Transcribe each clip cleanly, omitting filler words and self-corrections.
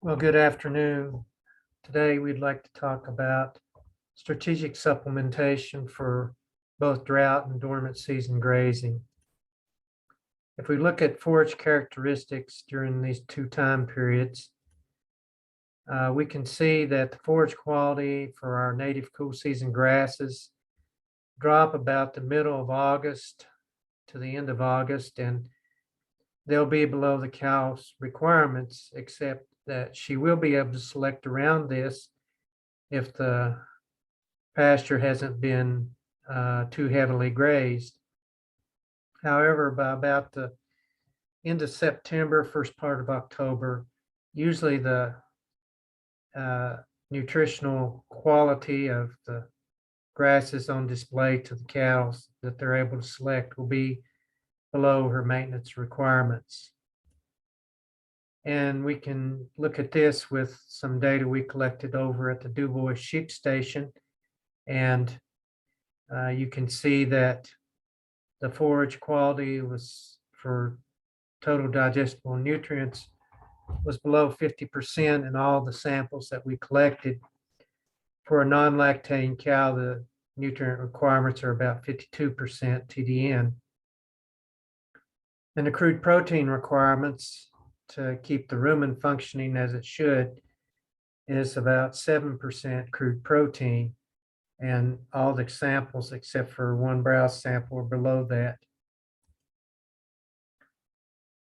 Well, good afternoon. Today we'd like to talk about strategic supplementation for both drought and dormant season grazing. If we look at forage characteristics during these two time periods, we can see that the forage quality for our native cool season grasses drop about the middle of August to the end of August, and they'll be below the cow's requirements, except that she will be able to select around this if the pasture hasn't been too heavily grazed. However, by about the end of September, first part of October, usually the nutritional quality of the grasses on display to the cows that they're able to select will be below her maintenance requirements. And we can look at this with some data we collected over at the Dubois Sheep Station. And you can see that the forage quality was for total digestible nutrients was below 50% in all the samples that we collected. For a non-lactating cow, the nutrient requirements are about 52% TDN. And the crude protein requirements to keep the rumen functioning as it should is about 7% crude protein. And all the samples except for one browse sample are below that.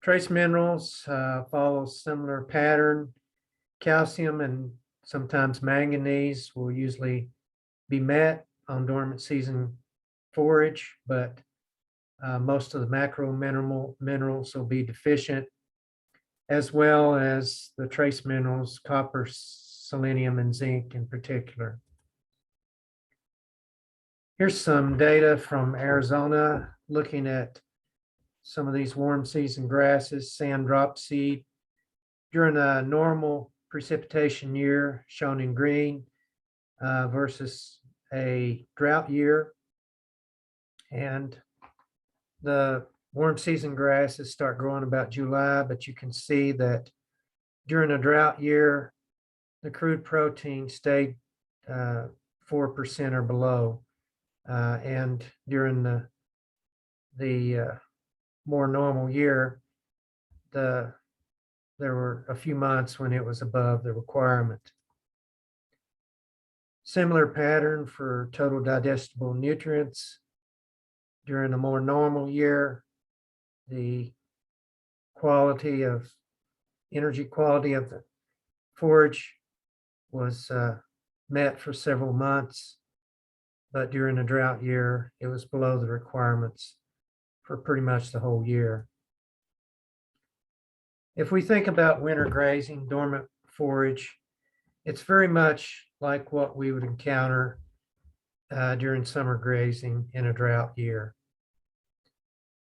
Trace minerals follow a similar pattern. Calcium and sometimes manganese will usually be met on dormant season forage, but most of the macro minerals will be deficient, as well as the trace minerals, copper, selenium, and zinc in particular. Here's some data from Arizona looking at some of these warm season grasses, sand drop seed. During a normal precipitation year, shown in green, versus a drought year. And the warm season grasses start growing about July, but you can see that during a drought year, the crude protein stayed 4% or below. And during the more normal year, there were a few months when it was above the requirement. Similar pattern for total digestible nutrients. During a more normal year, the energy quality of the forage was met for several months, but during a drought year, it was below the requirements for pretty much the whole year. If we think about winter grazing, dormant forage, it's very much like what we would encounter during summer grazing in a drought year.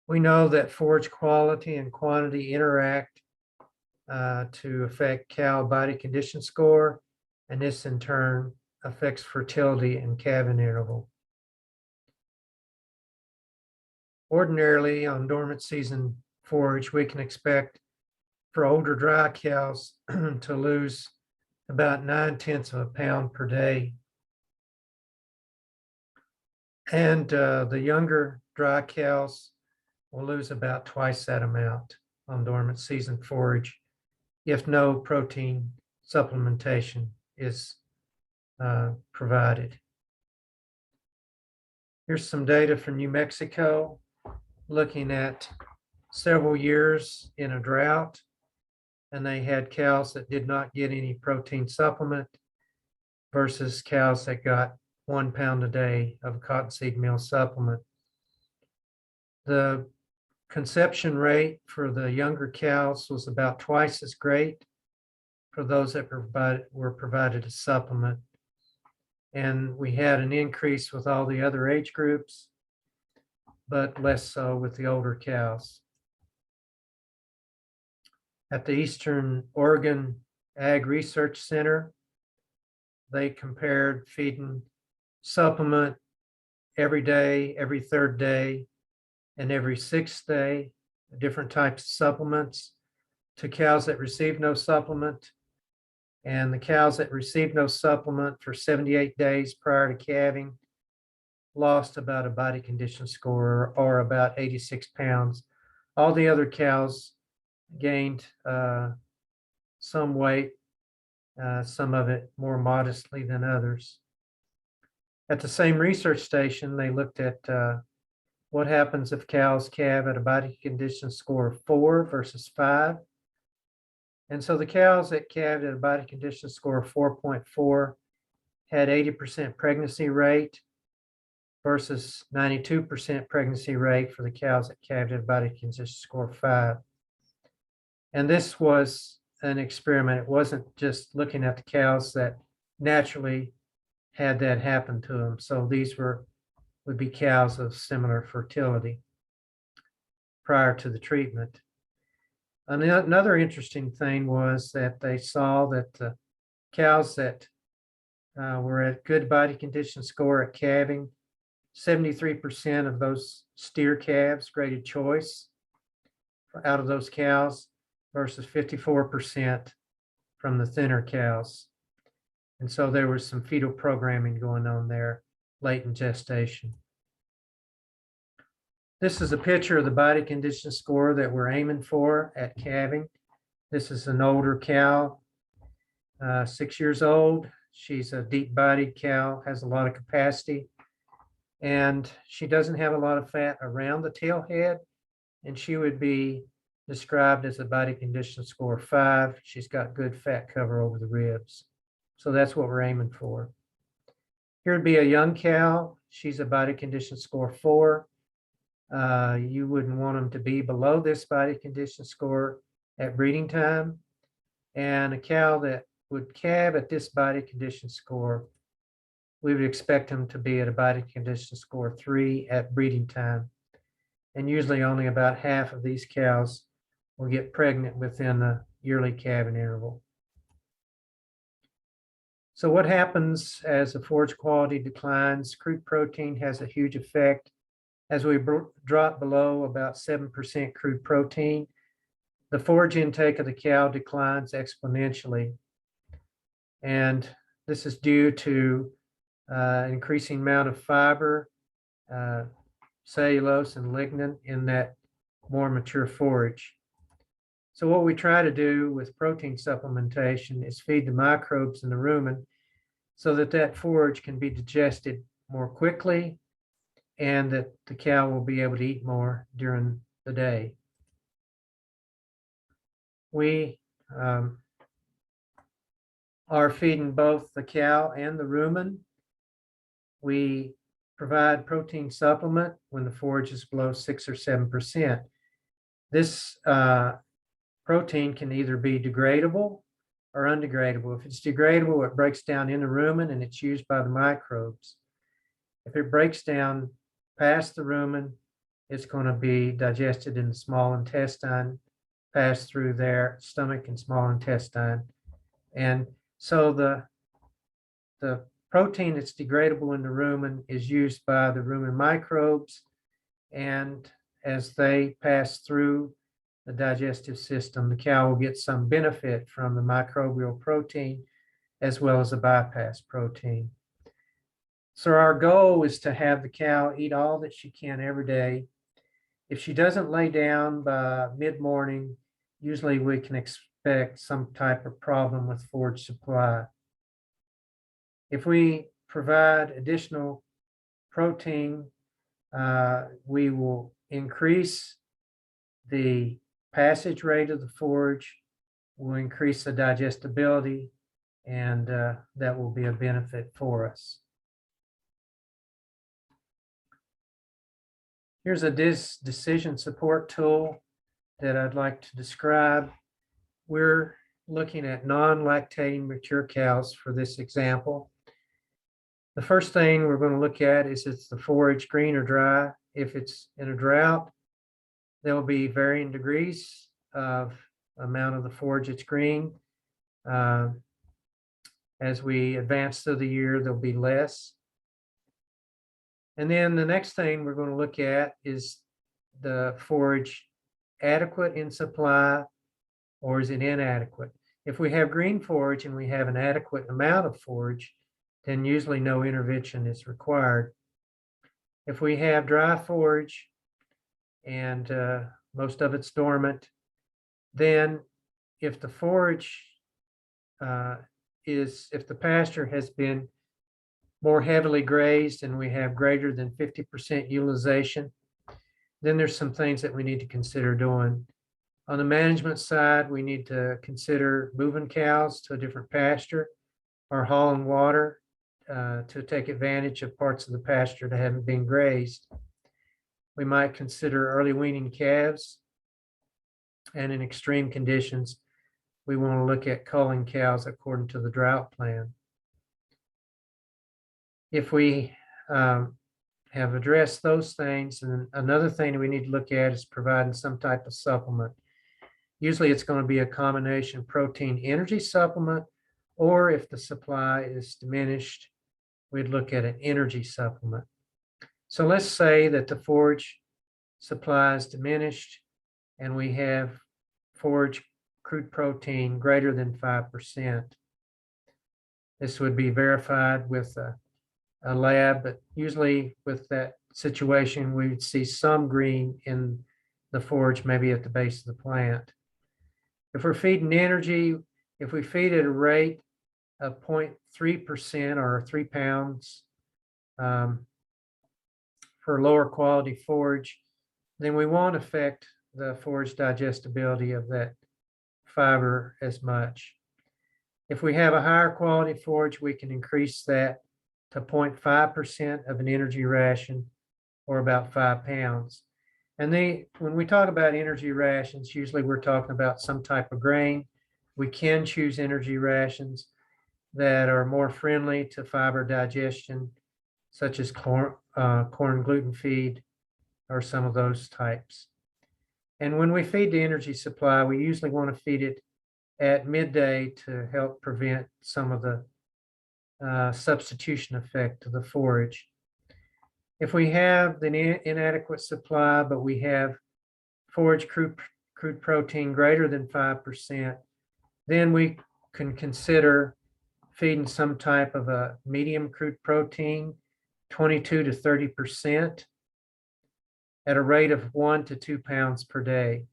We know that forage quality and quantity interact to affect cow body condition score, and this in turn affects fertility and calving interval. Ordinarily, on dormant season forage, we can expect for older dry cows to lose about 9/10 of a pound per day. And the younger dry cows will lose about twice that amount on dormant season forage if no protein supplementation is provided. Here's some data from New Mexico looking at several years in a drought, and they had cows that did not get any protein supplement versus cows that got 1 pound a day of cottonseed meal supplement. The conception rate for the younger cows was about twice as great for those that were provided a supplement. And we had an increase with all the other age groups, but less so with the older cows. At the Eastern Oregon Ag Research Center, they compared feeding supplement every day, every third day, and every sixth day, different types of supplements, to cows that received no supplement And the cows that received no supplement for 78 days prior to calving lost about a body condition score or about 86 pounds. All the other cows gained some weight, some of it more modestly than others. At the same research station, they looked at what happens if cows calve at a body condition score of 4 versus 5. And so the cows that calved at a body condition score of 4.4 had 80% pregnancy rate versus 92% pregnancy rate for the cows that calved at a body condition score of 5. And this was an experiment. It wasn't just looking at the cows that naturally had that happen to them. So these would be cows of similar fertility prior to the treatment. Another interesting thing was that they saw that the cows that were at good body condition score at calving, 73% of those steer calves graded choice out of those cows versus 54% from the thinner cows. And so there was some fetal programming going on there late in gestation. This is a picture of the body condition score that we're aiming for at calving. This is an older cow, 6 years old. She's a deep-bodied cow, has a lot of capacity, and she doesn't have a lot of fat around the tail head, and she would be described as a body condition score 5. She's got good fat cover over the ribs. So that's what we're aiming for. Here would be a young cow. She's a body condition score 4. You wouldn't want them to be below this body condition score at breeding time. And a cow that would calve at this body condition score, we would expect them to be at a body condition score 3 at breeding time. And usually only about half of these cows will get pregnant within the yearly calving interval. So what happens as the forage quality declines? Crude protein has a huge effect. As we drop below about 7% crude protein, the forage intake of the cow declines exponentially. And this is due to increasing amount of fiber, cellulose, and lignin in that more mature forage. So what we try to do with protein supplementation is feed the microbes in the rumen so that that forage can be digested more quickly and that the cow will be able to eat more during the day. We are feeding both the cow and the rumen. We provide protein supplement when the forage is below 6 or 7%. This protein can either be degradable or undegradable. If it's degradable, it breaks down in the rumen and it's used by the microbes. If it breaks down past the rumen, it's going to be digested in the small intestine, pass through their stomach and small intestine. And so the protein that's degradable in the rumen is used by the rumen microbes, and as they pass through the digestive system, the cow will get some benefit from the microbial protein as well as the bypass protein. So our goal is to have the cow eat all that she can every day. If she doesn't lay down by mid-morning, usually we can expect some type of problem with forage supply. If we provide additional protein, we will increase the passage rate of the forage, will increase the digestibility, and that will be a benefit for us. Here's a decision support tool that I'd like to describe. We're looking at non-lactating mature cows for this example. The first thing we're going to look at is the forage green or dry. If it's in a drought, there will be varying degrees of amount of the forage that's green. As we advance through the year, there'll be less. And then the next thing we're going to look at is the forage adequate in supply or is it inadequate? If we have green forage and we have an adequate amount of forage, then usually no intervention is required. If we have dry forage and most of it's dormant, then if the forage if the pasture has been more heavily grazed and we have greater than 50% utilization, then there's some things that we need to consider doing. On the management side, we need to consider moving cows to a different pasture or hauling water to take advantage of parts of the pasture that haven't been grazed. We might consider early weaning calves, and in extreme conditions, we want to look at culling cows according to the drought plan. If we have addressed those things, and another thing we need to look at is providing some type of supplement. Usually it's going to be a combination protein energy supplement, or if the supply is diminished, we'd look at an energy supplement. So let's say that the forage supply is diminished and we have forage crude protein greater than 5%. This would be verified with a lab, but usually with that situation, we would see some green in the forage, maybe at the base of the plant. If we're feeding energy, if we feed at a rate of 0.3% or 3 pounds for lower quality forage, then we won't affect the forage digestibility of that fiber as much. If we have a higher quality forage, we can increase that to 0.5% of an energy ration, or about 5 pounds. And when we talk about energy rations, usually we're talking about some type of grain. We can choose energy rations that are more friendly to fiber digestion, such as corn gluten feed or some of those types. And when we feed the energy supply, we usually want to feed it at midday to help prevent some of the substitution effect of the forage. If we have the inadequate supply, but we have forage crude protein greater than 5%, then we can consider feeding some type of a medium crude protein, 22 to 30%, at a rate of 1 to 2 pounds per day.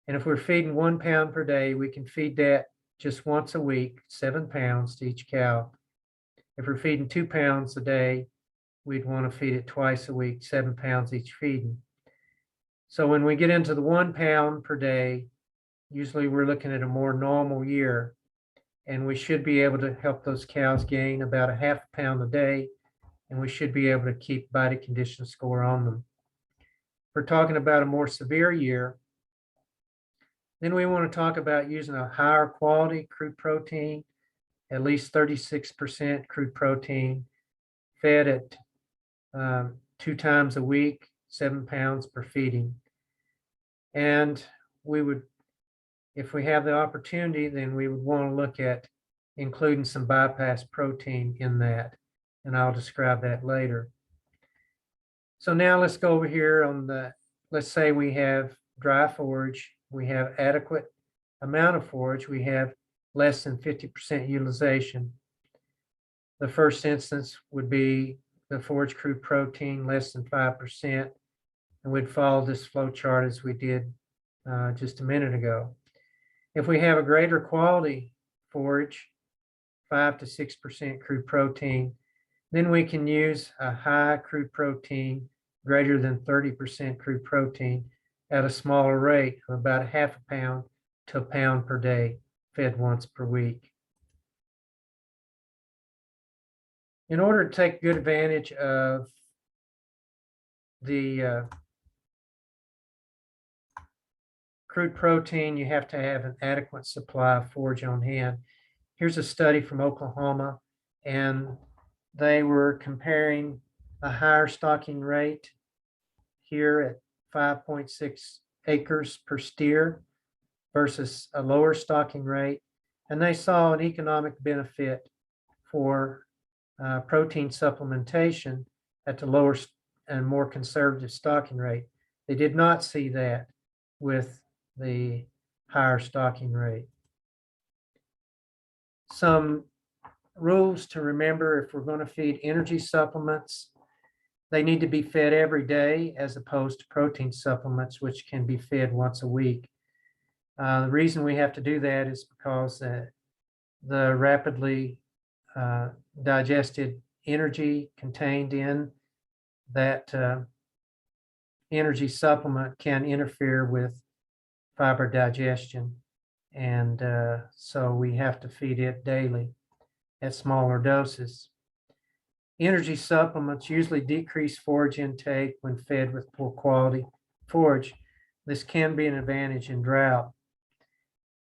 And if we're feeding 1 pound per day, we can feed that just once a week, 7 pounds to each cow. If we're feeding 2 pounds a day, we'd want to feed it twice a week, 7 pounds each feeding. So when we get into the 1 pound per day, usually we're looking at a more normal year, and we should be able to help those cows gain about a half pound a day, and we should be able to keep body condition score on them. If we're talking about a more severe year, then we want to talk about using a higher quality crude protein, at least 36% crude protein, fed at 2 times a week, 7 pounds per feeding. And we would, if we have the opportunity, then we would want to look at including some bypass protein in that. And I'll describe that later. So now let's go over here on let's say we have dry forage, we have adequate amount of forage, we have less than 50% utilization. The first instance would be the forage crude protein less than 5%, and we'd follow this flow chart as we did just a minute ago. If we have a greater quality forage, 5 to 6% crude protein, then we can use a high crude protein, greater than 30% crude protein, at a smaller rate of about a half a pound to a pound per day, fed once per week. In order to take good advantage of the crude protein, you have to have an adequate supply of forage on hand. Here's a study from Oklahoma, and they were comparing a higher stocking rate here at 5.6 acres per steer versus a lower stocking rate. And they saw an economic benefit for protein supplementation at the lower and more conservative stocking rate. They did not see that with the higher stocking rate. some rules to remember if we're going to feed energy supplements. They need to be fed every day as opposed to protein supplements, which can be fed once a week. The reason we have to do that is because the rapidly digested energy contained in that energy supplement can interfere with fiber digestion. And so we have to feed it daily at smaller doses. Energy supplements usually decrease forage intake when fed with poor quality forage. This can be an advantage in drought.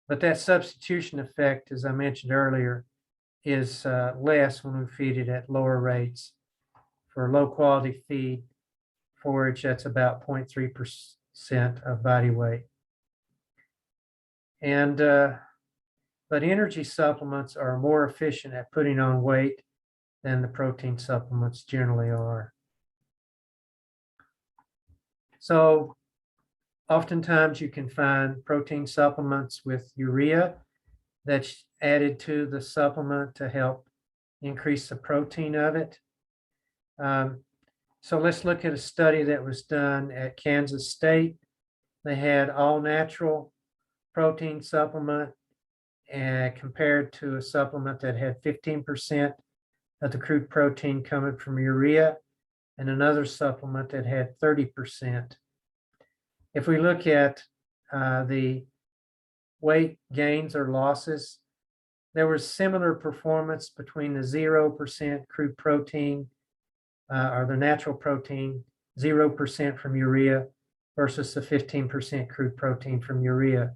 But that substitution effect, as I mentioned earlier, is less when we feed it at lower rates. For low quality feed forage, that's about 0.3% of body weight. And but energy supplements are more efficient at putting on weight than the protein supplements generally are. So oftentimes you can find protein supplements with urea that's added to the supplement to help increase the protein of it. So let's look at a study that was done at Kansas State. They had all natural protein supplement and compared to a supplement that had 15% of the crude protein coming from urea and another supplement that had 30%. If we look at the weight gains or losses, there was similar performance between the 0% crude protein or the natural protein, 0% from urea versus the 15% crude protein from urea.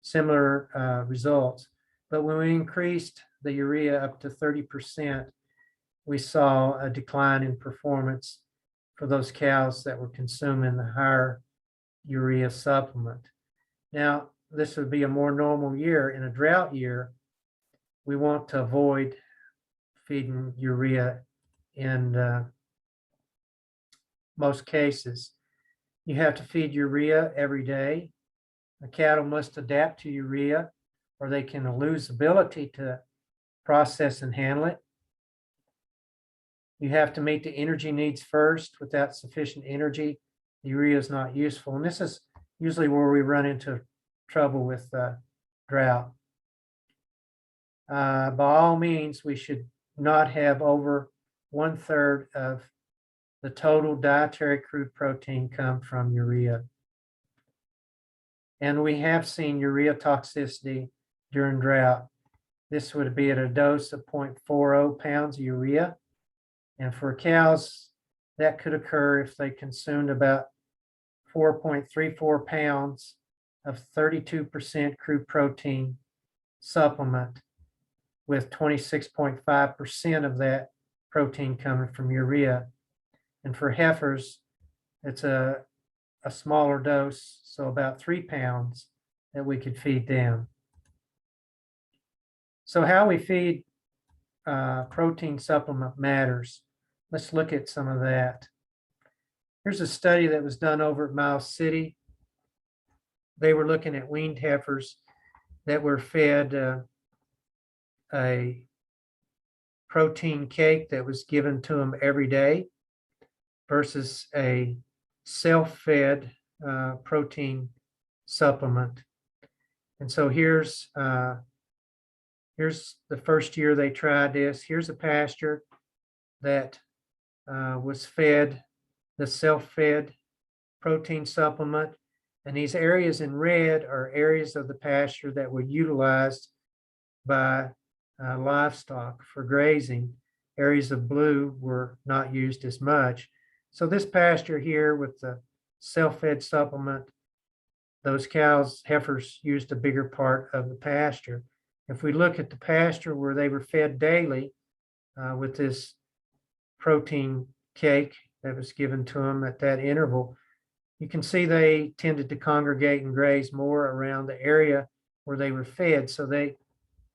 Similar results. But when we increased the urea up to 30%, we saw a decline in performance for those cows that were consuming the higher urea supplement. Now, this would be a more normal year. In a drought year, we want to avoid feeding urea in most cases. You have to feed urea every day. The cattle must adapt to urea or they can lose ability to process and handle it. You have to meet the energy needs first. Without sufficient energy, the urea is not useful. And this is usually where we run into trouble with drought. By all means, we should not have over 1/3 of the total dietary crude protein come from urea. And we have seen urea toxicity during drought. This would be at a dose of 0.40 pounds of urea. And for cows, that could occur if they consumed about 4.34 pounds of 32% crude protein supplement with 26.5% of that protein coming from urea. And for heifers, it's a smaller dose, so about 3 pounds that we could feed them. So how we feed protein supplement matters. Let's look at some of that. Here's a study that was done over at Miles City. They were looking at weaned heifers that were fed a protein cake that was given to them every day versus a self-fed protein supplement. And so here's the first year they tried this. Here's a pasture that was fed the self-fed protein supplement. And these areas in red are areas of the pasture that were utilized by livestock for grazing. Areas of blue were not used as much. So this pasture here with the self-fed supplement, those cows, heifers used a bigger part of the pasture. If we look at the pasture where they were fed daily with this protein cake that was given to them at that interval, you can see they tended to congregate and graze more around the area where they were fed. So they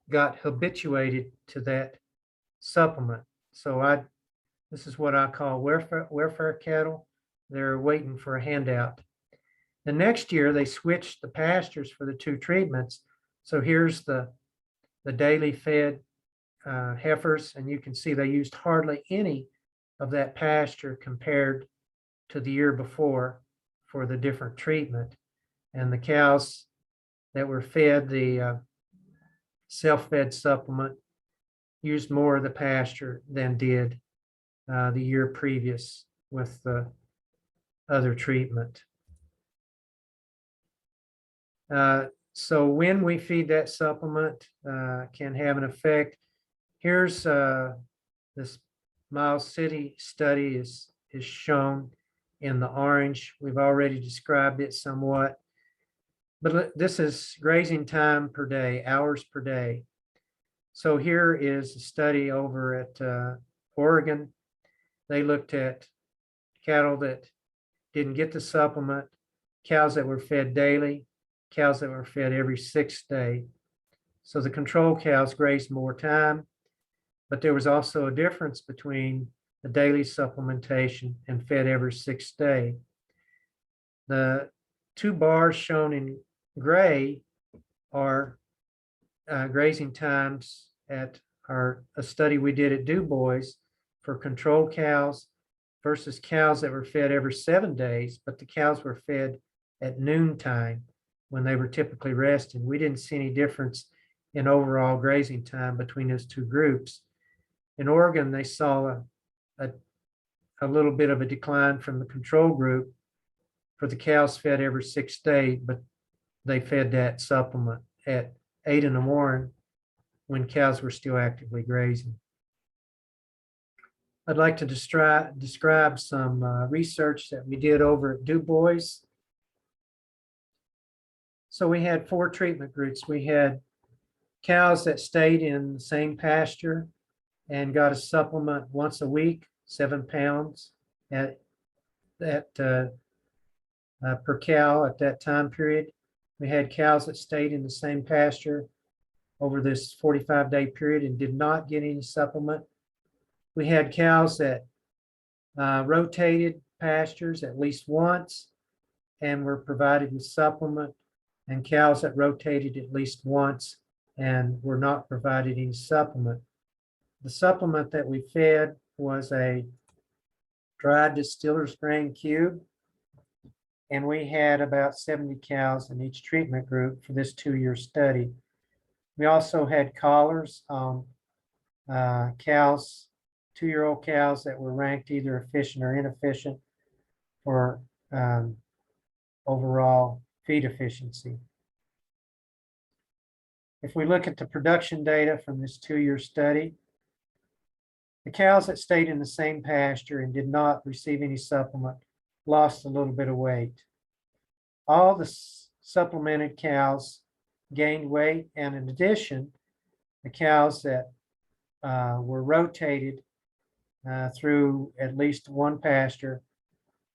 got habituated to that supplement. So this is what I call welfare cattle. They're waiting for a handout. The next year, they switched the pastures for the two treatments. So here's the the daily fed heifers, and you can see they used hardly any of that pasture compared to the year before for the different treatment. And the cows that were fed the self-fed supplement used more of the pasture than did the year previous with the other treatment. So when we feed that supplement can have an effect. Here's this Miles City study is shown in the orange. We've already described it somewhat, but this is grazing time per day, hours per day. So here is a study over at Oregon. They looked at cattle that didn't get the supplement, cows that were fed daily, cows that were fed every 6th day. So the control cows grazed more time, but there was also a difference between the daily supplementation and fed every 6th day. The 2 bars shown in gray are grazing times at a study we did at Du Bois for control cows versus cows that were fed every 7 days, but the cows were fed at noontime when they were typically resting. We didn't see any difference in overall grazing time between those 2 groups. In Oregon, they saw a little bit of a decline from the control group for the cows fed every 6th day, but they fed that supplement at 8 in the morning when cows were still actively grazing. I'd like to describe some research that we did over at Du Bois. So we had 4 treatment groups. We had cows that stayed in the same pasture and got a supplement once a week, 7 pounds per cow at that time period. We had cows that stayed in the same pasture over this 45-day period and did not get any supplement. We had cows that rotated pastures at least once and were provided with supplement, and cows that rotated at least once and were not provided any supplement. The supplement that we fed was a dried distiller's grain cube, and we had about 70 cows in each treatment group for this 2-year study. We also had collars on cows, 2-year-old cows that were ranked either efficient or inefficient for overall feed efficiency. If we look at the production data from this 2-year study, the cows that stayed in the same pasture and did not receive any supplement lost a little bit of weight. All the supplemented cows gained weight, and in addition, the cows that were rotated through at least one pasture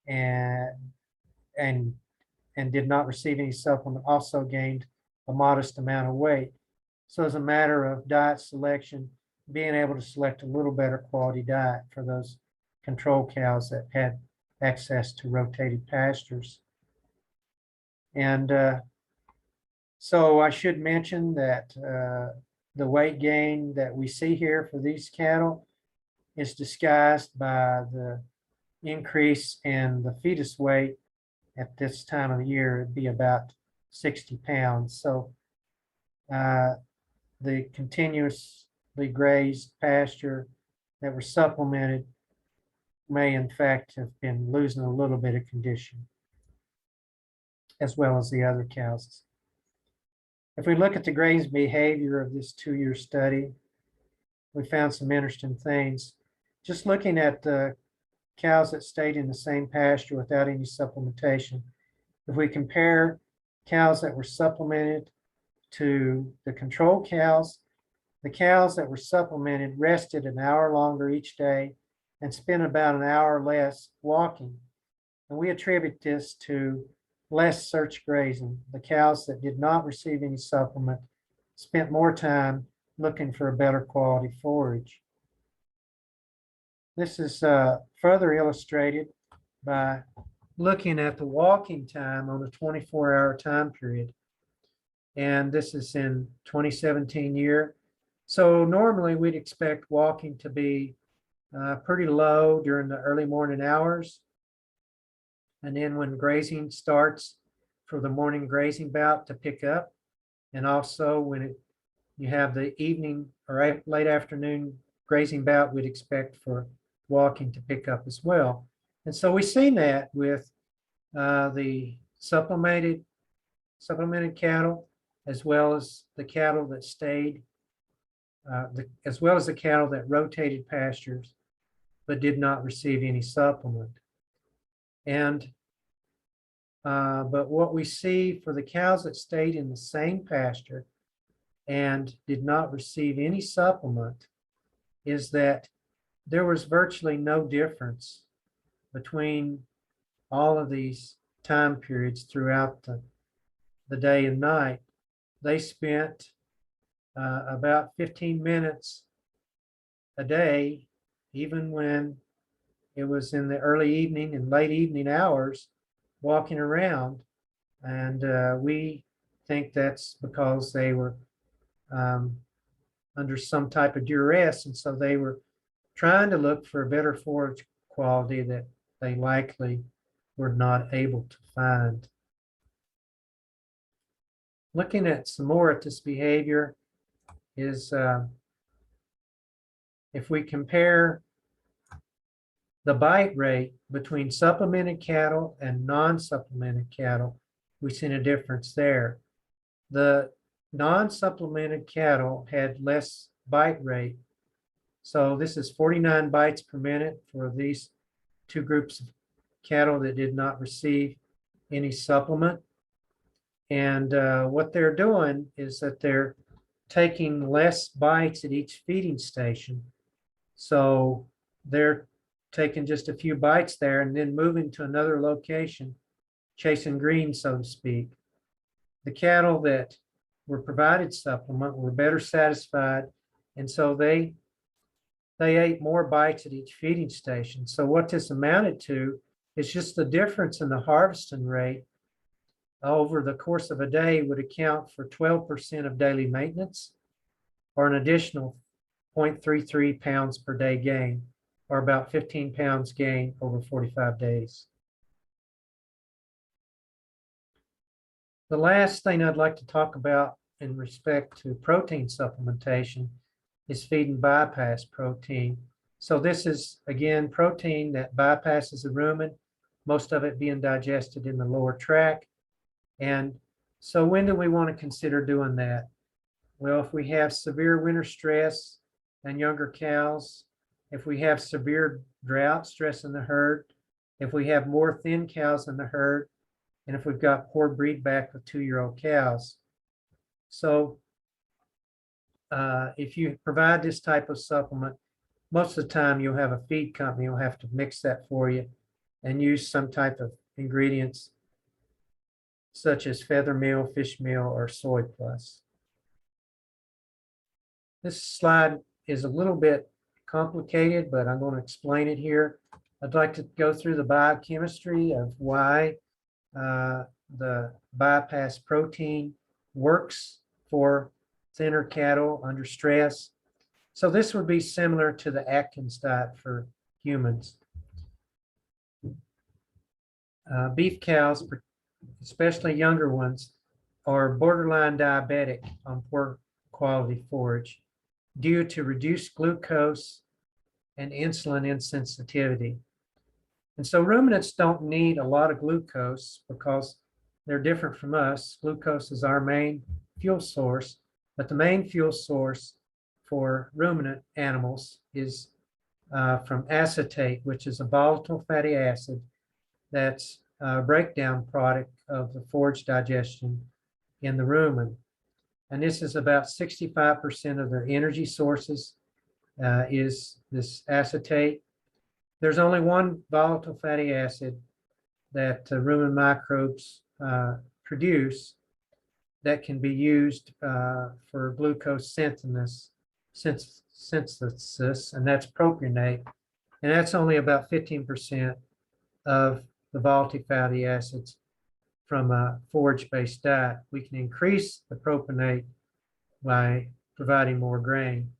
and did not receive any supplement also gained a modest amount of weight. So as a matter of diet selection, being able to select a little better quality diet for those control cows that had access to rotated pastures. And so I should mention that the weight gain that we see here for these cattle is disguised by the increase in the fetus weight at this time of the year. It'd be about 60 pounds. So the continuously grazed pasture that were supplemented may in fact have been losing a little bit of condition, as well as the other cows. If we look at the grazing behavior of this 2-year study, we found some interesting things. Just looking at the cows that stayed in the same pasture without any supplementation, if we compare cows that were supplemented to the control cows, the cows that were supplemented rested an hour longer each day and spent about an hour less walking. And we attribute this to less search grazing. The cows that did not receive any supplement spent more time looking for a better quality forage. This is further illustrated by looking at the walking time on a 24-hour time period. and this is in 2017 year. So normally we'd expect walking to be pretty low during the early morning hours. And then when grazing starts for the morning grazing bout to pick up, and also when you have the evening or late afternoon grazing bout, we'd expect for walking to pick up as well. And so we've seen that with the supplemented cattle, as well as the cattle that stayed, as well as the cattle that rotated pastures, but did not receive any supplement. And but what we see for the cows that stayed in the same pasture and did not receive any supplement is that there was virtually no difference between all of these time periods throughout the day and night. They spent about 15 minutes a day, even when it was in the early evening and late evening hours, walking around. And we think that's because they were under some type of duress, and so they were trying to look for a better forage quality that they likely were not able to find. Looking at some more at this behavior is if we compare the bite rate between supplemented cattle and non-supplemented cattle, we've seen a difference there. The non-supplemented cattle had less bite rate. So this is 49 bites per minute for these two groups of cattle that did not receive any supplement. And what they're doing is that they're taking less bites at each feeding station. So they're taking just a few bites there and then moving to another location, chasing green, so to speak. The cattle that were provided supplement were better satisfied, and so they ate more bites at each feeding station. So what this amounted to is just the difference in the harvesting rate over the course of a day would account for 12% of daily maintenance, or an additional 0.33 pounds per day gain, or about 15 pounds gain over 45 days. The last thing I'd like to talk about in respect to protein supplementation is feed and bypass protein. So this is, again, protein that bypasses the rumen, most of it being digested in the lower tract. And so when do we want to consider doing that? Well, if we have severe winter stress and younger cows, if we have severe drought stress in the herd, if we have more thin cows in the herd, and if we've got poor breed back with 2-year-old cows. So if you provide this type of supplement, most of the time you'll have a feed company who'll have to mix that for you and use some type of ingredients such as feather meal, fish meal, or soy plus. This slide is a little bit complicated, but I'm going to explain it here. I'd like to go through the biochemistry of why the bypass protein works for thinner cattle under stress. So this would be similar to the Atkins diet for humans. Beef cows, especially younger ones, are borderline diabetic on poor quality forage due to reduced glucose and insulin insensitivity. And so ruminants don't need a lot of glucose because they're different from us. Glucose is our main fuel source, but the main fuel source for ruminant animals is from acetate, which is a volatile fatty acid that's a breakdown product of the forage digestion in the rumen. And this is about 65% of their energy sources is this acetate. There's only one volatile fatty acid that rumen microbes produce that can be used for glucose synthesis, and that's propionate. And that's only about 15% of the volatile fatty acids from a forage-based diet. We can increase the propionate by providing more grain.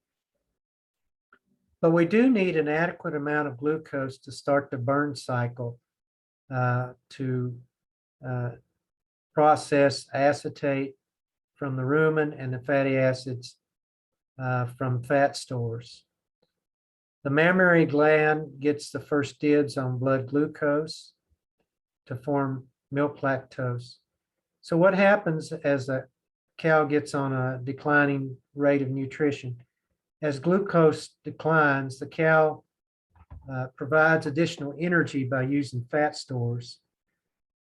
But we do need an adequate amount of glucose to start the burn cycle to process acetate from the rumen and the fatty acids from fat stores. The mammary gland gets the first dibs on blood glucose to form milk lactose. So what happens as a cow gets on a declining rate of nutrition? As glucose declines, the cow provides additional energy by using fat stores.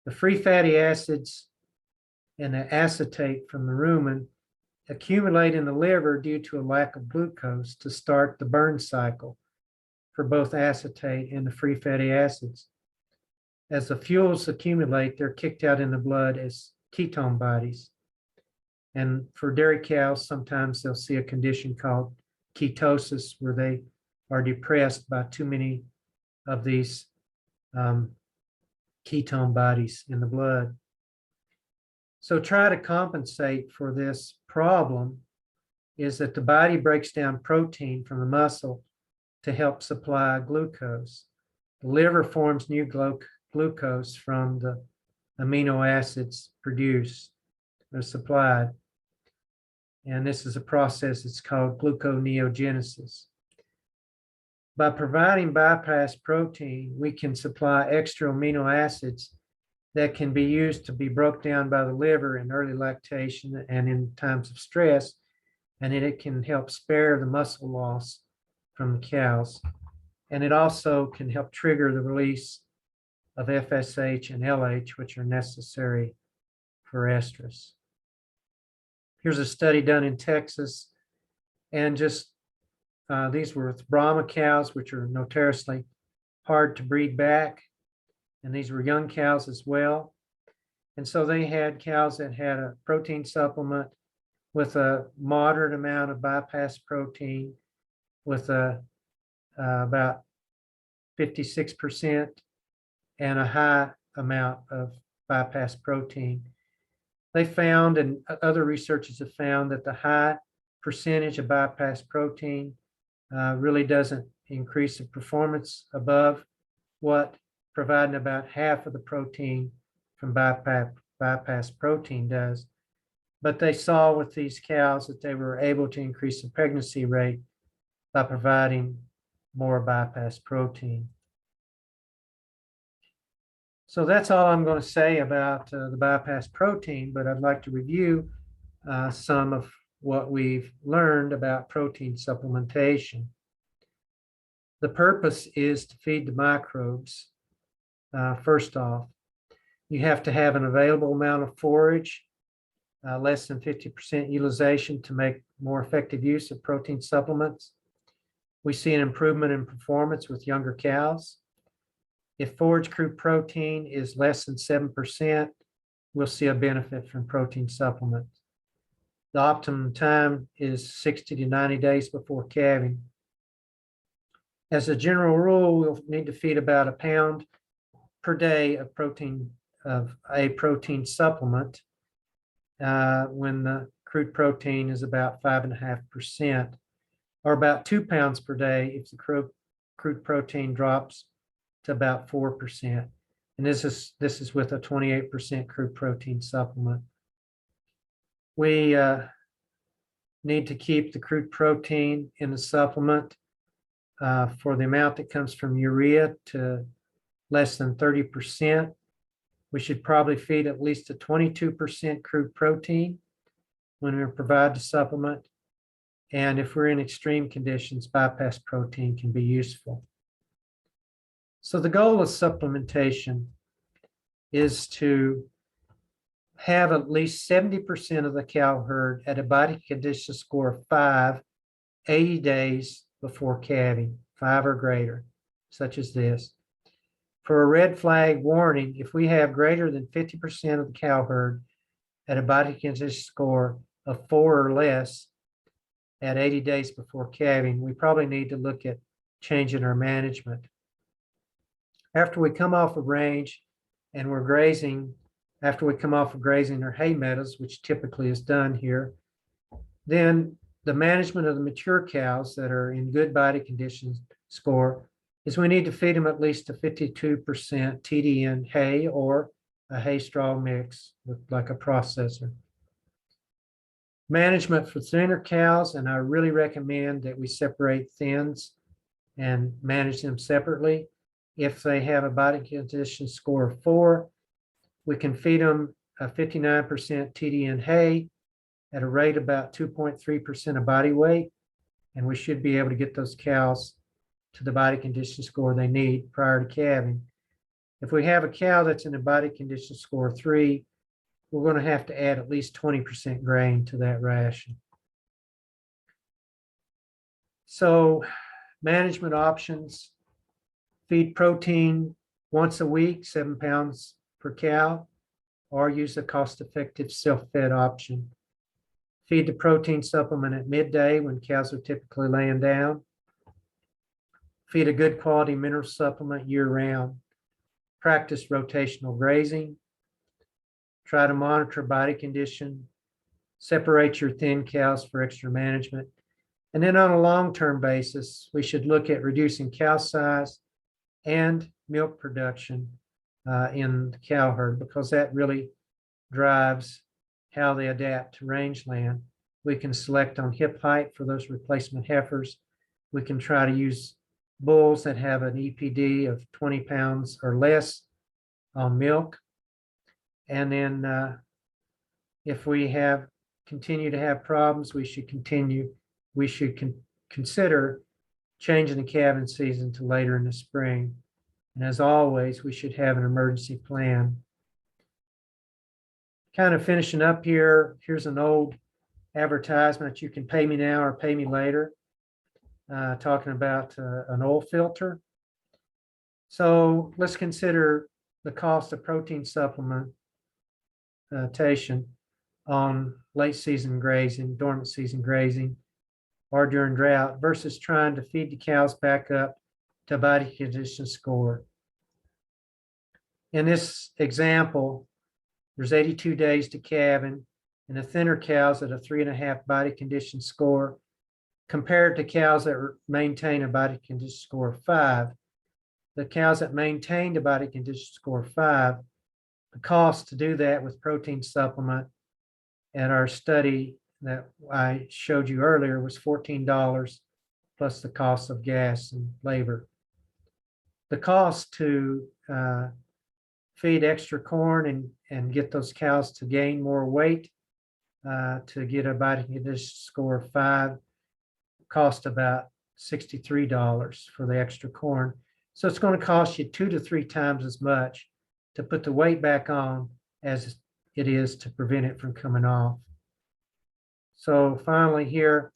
The free fatty acids and the acetate from the rumen accumulate in the liver due to a lack of glucose to start the burn cycle for both acetate and the free fatty acids. As the fuels accumulate, they're kicked out in the blood as ketone bodies. And for dairy cows, sometimes they'll see a condition called ketosis, where they are depressed by too many of these ketone bodies in the blood. So try to compensate for this problem is that the body breaks down protein from the muscle to help supply glucose. The liver forms new glucose from the amino acids produced or supplied. And this is a process that's called gluconeogenesis. By providing bypass protein, we can supply extra amino acids that can be used to be broken down by the liver in early lactation and in times of stress, and it can help spare the muscle loss from the cows. And it also can help trigger the release of FSH and LH, which are necessary for estrus. Here's a study done in Texas, and just these were with Brahma cows, which are notoriously hard to breed back. And these were young cows as well. And so they had cows that had a protein supplement with a moderate amount of bypass protein with about 56% and a high amount of bypass protein. They found, and other researchers have found, that the high percentage of bypass protein really doesn't increase the performance above what providing about half of the protein from bypass protein does. But they saw with these cows that they were able to increase the pregnancy rate by providing more bypass protein. So that's all I'm going to say about the bypass protein, but I'd like to review some of what we've learned about protein supplementation. The purpose is to feed the microbes. First off, you have to have an available amount of forage, less than 50% utilization to make more effective use of protein supplements. We see an improvement in performance with younger cows. If forage crude protein is less than 7%, we'll see a benefit from protein supplements. The optimum time is 60 to 90 days before calving. As a general rule, we'll need to feed about 1 pound per day of a protein supplement when the crude protein is about 5.5%, or about 2 pounds per day if the crude protein drops to about 4%. And this is with a 28% crude protein supplement. We need to keep the crude protein in the supplement for the amount that comes from urea to less than 30%. We should probably feed at least a 22% crude protein when we provide the supplement. And if we're in extreme conditions, bypass protein can be useful. So the goal of supplementation is to have at least 70% of the cow herd at a body condition score of 5, 80 days before calving, 5 or greater, such as this. For a red flag warning, if we have greater than 50% of the cow herd at a body condition score of 4 or less at 80 days before calving, we probably need to look at changing our management. After we come off of range and we're grazing after we come off of grazing or hay meadows, which typically is done here. Then the management of the mature cows that are in good body condition score is we need to feed them at least a 52% TDN hay or a hay straw mix with like a processor. Management for thinner cows, and I really recommend that we separate thins and manage them separately. If they have a body condition score of 4, we can feed them a 59% TDN hay at a rate about 2.3% of body weight, and we should be able to get those cows to the body condition score they need prior to calving. If we have a cow that's in a body condition score 3, we're going to have to add at least 20% grain to that ration. So management options: feed protein once a week, 7 pounds per cow, or use a cost-effective self-fed option. Feed the protein supplement at midday when cows are typically laying down. Feed a good quality mineral supplement year-round. Practice rotational grazing. Try to monitor body condition. Separate your thin cows for extra management. And then on a long-term basis, we should look at reducing cow size and milk production in the cow herd, because that really drives how they adapt to rangeland. We can select on hip height for those replacement heifers. We can try to use bulls that have an EPD of 20 pounds or less on milk. And then if we continue to have problems, we should consider changing the calving season to later in the spring. And as always, we should have an emergency plan. Kind of finishing up here, here's an old advertisement: you can pay me now or pay me later, talking about an oil filter. So let's consider the cost of protein supplementation on late season grazing, dormant season grazing, or during drought versus trying to feed the cows back up to body condition score. In this example, there's 82 days to calving, and the thinner cows at a 3.5 body condition score compared to cows that maintain a body condition score of 5. The cows that maintained a body condition score of 5, the cost to do that with protein supplement at our study that I showed you earlier was $14 plus the cost of gas and labor. The cost to feed extra corn and get those cows to gain more weight to get a body condition score of 5 cost about $63 for the extra corn. So it's going to cost you 2 to 3 times as much to put the weight back on as it is to prevent it from coming off. So finally here,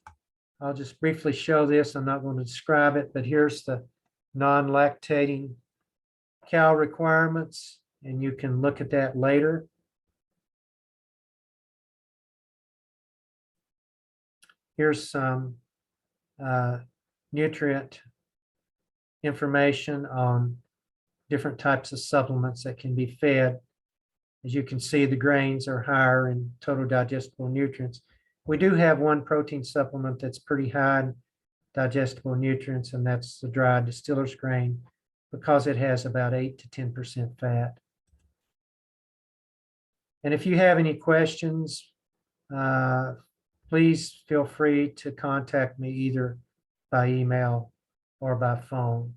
I'll just briefly show this. I'm not going to describe it, but here's the non-lactating cow requirements, and you can look at that later. Here's some nutrient information on different types of supplements that can be fed. As you can see, the grains are higher in total digestible nutrients. We do have one protein supplement that's pretty high in digestible nutrients, and that's the dry distiller's grain, because it has about 8 to 10% fat. And if you have any questions, please feel free to contact me either by email or by phone.